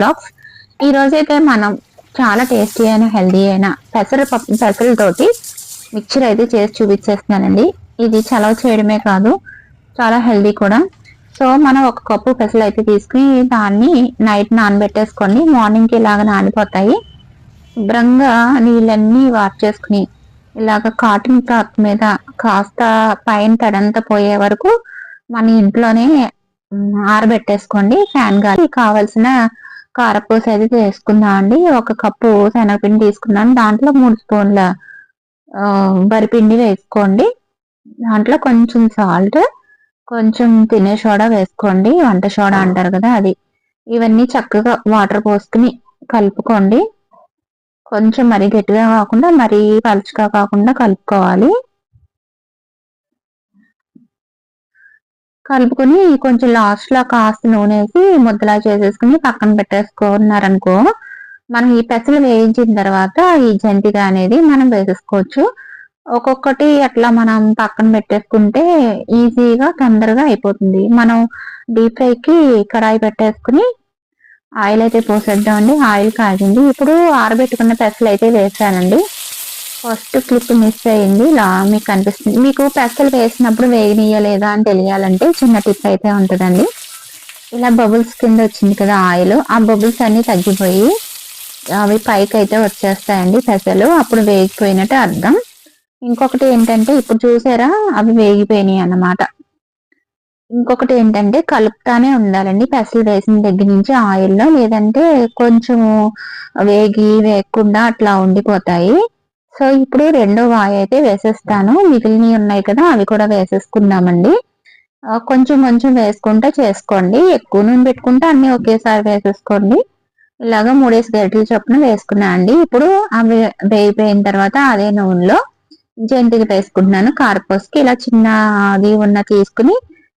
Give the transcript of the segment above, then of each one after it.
Blogs. ఈ రోజైతే మనం చాలా టేస్టీ అయిన హెల్దీ అయిన పెసరతోటి మిక్చర్ అయితే చేసి చూపించేస్తున్నానండి. ఇది చలవ చేయడమే కాదు, చాలా హెల్దీ కూడా. సో మనం ఒక కప్పు పెసలు అయితే తీసుకుని దాన్ని నైట్ నానబెట్టేసుకోండి. మార్నింగ్కి ఇలాగ నానిపోతాయి. శుభ్రంగా నీళ్ళన్నీ వాష్ చేసుకుని ఇలాగ కాటన్ క్లాత్ మీద కాస్త పైన తడంతా పోయే వరకు మన ఇంట్లోనే ఆరబెట్టేసుకోండి. ఫ్యాన్ గాలి. కావలసిన కారపూస అయితే చేసుకుందాం అండి. ఒక కప్పు శనగపిండి తీసుకున్నాను. దాంట్లో 3 స్పూన్ల వరిపిండి వేసుకోండి. దాంట్లో కొంచెం సాల్ట్, కొంచెం తినే సోడా వేసుకోండి. వంట సోడా అంటారు కదా, అది. ఇవన్నీ చక్కగా వాటర్ పోసుకుని కలుపుకోండి. కొంచెం మరీ గట్టిగా కాకుండా మరీ పలుచగా కాకుండా కలుపుకోవాలి. కలుపుకొని కొంచెం లాస్ట్ లో కాస్త నూనె వేసి ముద్దలా చేసేసుకుని పక్కన పెట్టేసుకున్నారనుకో, మనం ఈ పెసలు వేయించిన తర్వాత ఈ జంతిక అనేది మనం వేసేసుకోవచ్చు. ఒక్కొక్కటి అట్లా మనం పక్కన పెట్టేసుకుంటే ఈజీగా తొందరగా అయిపోతుంది. మనం డీప్ ఫ్రైకి కడాయి పెట్టేసుకుని ఆయిల్ అయితే పోసేద్దామండి. ఆయిల్ కాగింది. ఇప్పుడు ఆరబెట్టుకున్న పెసలు అయితే వేసానండి. ఫస్ట్ క్లిప్ మిస్ అయ్యింది. ఇలా మీకు కనిపిస్తుంది. మీకు పెసలు వేసినప్పుడు వేగనీయలేదా అని తెలియాలంటే చిన్న టిప్ అయితే ఉంటుందండి. ఇలా బబుల్స్ కింద వచ్చింది కదా ఆయిల్, ఆ బబుల్స్ అన్ని తగ్గిపోయి అవి పైకి అయితే వచ్చేస్తాయండి పెసలు. అప్పుడు వేగిపోయినట్టు అర్థం. ఇంకొకటి ఏంటంటే ఇప్పుడు చూసారా, అవి వేగిపోయినాయి అన్నమాట. ఇంకొకటి ఏంటంటే కలుపుతానే ఉండాలండి పెసలు వేసిన దగ్గర నుంచి ఆయిల్లో, లేదంటే కొంచెం వేగకుండా అట్లా ఉండిపోతాయి. సో ఇప్పుడు రెండో వాయి అయితే వేసేస్తాను. మిగిలినవి ఉన్నాయి కదా, అవి కూడా వేసేసుకుందామండి. కొంచెం కొంచెం వేసుకుంటే చేసుకోండి. ఎక్కువ నూనె పెట్టుకుంటే అన్ని ఒకేసారి వేసేసుకోండి. ఇలాగ 3 గరిటెలు చొప్పున వేసుకున్నా అండి. ఇప్పుడు అవి వేగిపోయిన తర్వాత అదే నూనెలో జంతిక వేసుకుంటున్నాను. కారపూసకి ఇలా చిన్న అది ఉన్న తీసుకుని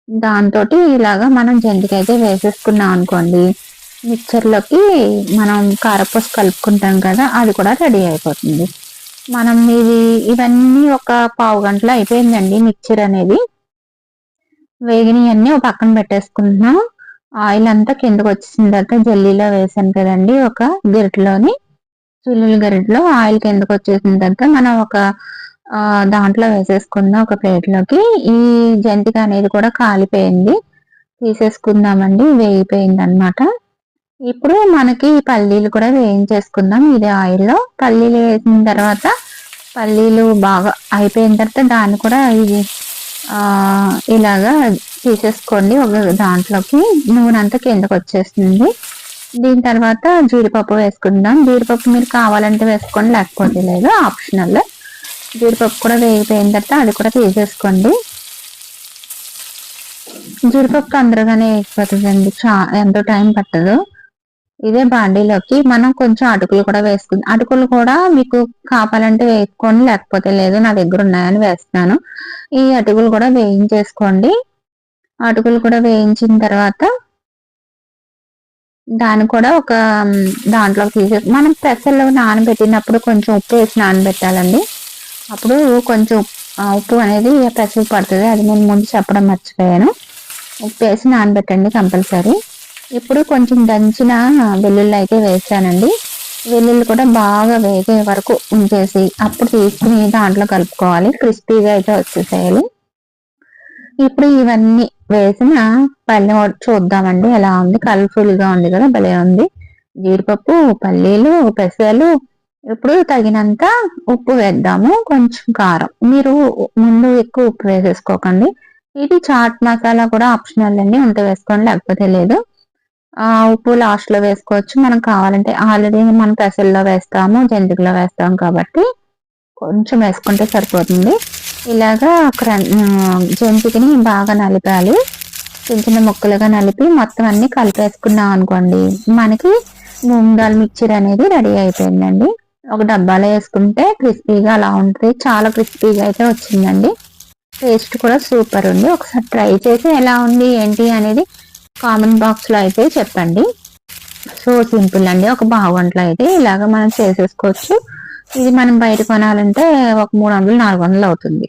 దాంతో ఇలాగా మనం జంతిక అయితే వేసేసుకున్నాం అనుకోండి, మిక్చర్లోకి మనం కారపూస కలుపుకుంటాం కదా, అది కూడా రెడీ అయిపోతుంది. మనం ఇవన్నీ ఒక పావు గంటలో అయిపోయిందండి. మిక్చర్ అనేది వేగినవన్నీ ఒక పక్కన పెట్టేసుకుంటున్నాం. ఆయిల్ అంతా కిందకు వచ్చేసిన తర్వాత జల్లీలో వేసాను కదండి, ఒక గరిటెలోని చిల్లుల గరిటెలో ఆయిల్ కిందకు వచ్చేసిన తర్వాత మనం ఒక దాంట్లో వేసేసుకుందాం ఒక ప్లేట్లోకి. ఈ జంతిక అనేది కూడా కాలిపోయింది, తీసేసుకుందామండి. వేగిపోయింది అనమాట. ఇప్పుడు మనకి పల్లీలు కూడా వేయించేసుకుందాం ఇదే ఆయిల్లో. పల్లీలు వేసిన తర్వాత పల్లీలు బాగా అయిపోయిన తర్వాత దాన్ని కూడా ఇలాగా తీసేసుకోండి ఒక దాంట్లోకి. నూనె అంతా కిందకు వచ్చేస్తుంది. దీని తర్వాత జీడిపప్పు వేసుకుందాం. జీడిపప్పు మీరు కావాలంటే వేసుకోండి, లేకపోతే లేదు, ఆప్షనల్. జీడిపప్పు కూడా వేగిపోయిన తర్వాత అది కూడా తీసేసుకోండి. జీడిపప్పు తొందరగానే వేగిపోతుందండి, ఎంతో టైం పట్టదు. ఇదే బాండీలోకి మనం కొంచెం అటుకులు కూడా వేసుకుందాం. అటుకులు కూడా మీకు కావాలంటే వేసుకోండి, లేకపోతే లేదు, నా దగ్గర ఉన్నాయని వేస్తున్నాను. ఈ అటుకులు కూడా వేయించేసుకోండి. అటుకులు కూడా వేయించిన తర్వాత దాన్ని కూడా ఒక దాంట్లోకి తీసేసి మనం పెసలు నానబెట్టినప్పుడు కొంచెం ఉప్పు వేసి నానబెట్టాలండి. అప్పుడు కొంచెం ఉప్పు అనేది పెసలు పడుతుంది. అది నేను ముందు చెప్పడం మర్చిపోయాను. ఉప్పు వేసి నానబెట్టండి కంపల్సరీ. ఇప్పుడు కొంచెం దంచిన వెల్లుల్లి అయితే వేసానండి. వెల్లుల్లి కూడా బాగా వేగే వరకు ఉంచేసి అప్పుడు తీసుకుని దాంట్లో కలుపుకోవాలి. క్రిస్పీగా అయితే వచ్చేసేయాలి. ఇప్పుడు ఇవన్నీ వేసిన పల్లె చూద్దామండి ఎలా ఉంది. కలర్ఫుల్ గా ఉంది కదా, భలే ఉంది. జీడిపప్పు, పల్లీలు, పెసలు. ఇప్పుడు తగినంత ఉప్పు వేద్దాము, కొంచెం కారం. మీరు ముందు ఎక్కువ ఉప్పు వేసేసుకోకండి. ఇది చాట్ మసాలా కూడా ఆప్షనల్ అండి, ఉంటే వేసుకోండి, లేకపోతే లేదు. ఉప్పు లాస్ట్ లో వేసుకోవచ్చు మనం కావాలంటే. ఆల్రెడీ మనం పెసల్లో వేస్తాము, జంతికలో వేస్తాం కాబట్టి కొంచెం వేసుకుంటే సరిపోతుంది. ఇలాగా జంతికని బాగా నలిపాలి. చిన్న చిన్న ముక్కలుగా నలిపి మొత్తం అన్ని కలిపేసుకున్నాం అనుకోండి, మనకి మూంగ్ దాల్ మిక్చర్ అనేది రెడీ అయిపోయిందండి. ఒక డబ్బాలో వేసుకుంటే క్రిస్పీగా అలా ఉంటుంది. చాలా క్రిస్పీగా అయితే వచ్చిందండి. టేస్ట్ కూడా సూపర్ ఉంది. ఒకసారి ట్రై చేసి ఎలా ఉంది ఏంటి అనేది కామెంట్ బాక్స్ లో అయితే చెప్పండి. సో సింపుల్ అండి. ఒక పావు గంటలో అయితే ఇలాగ మనం చేసేసుకోవచ్చు. ఇది మనం బయట కొనాలంటే ఒక 300-400 అవుతుంది.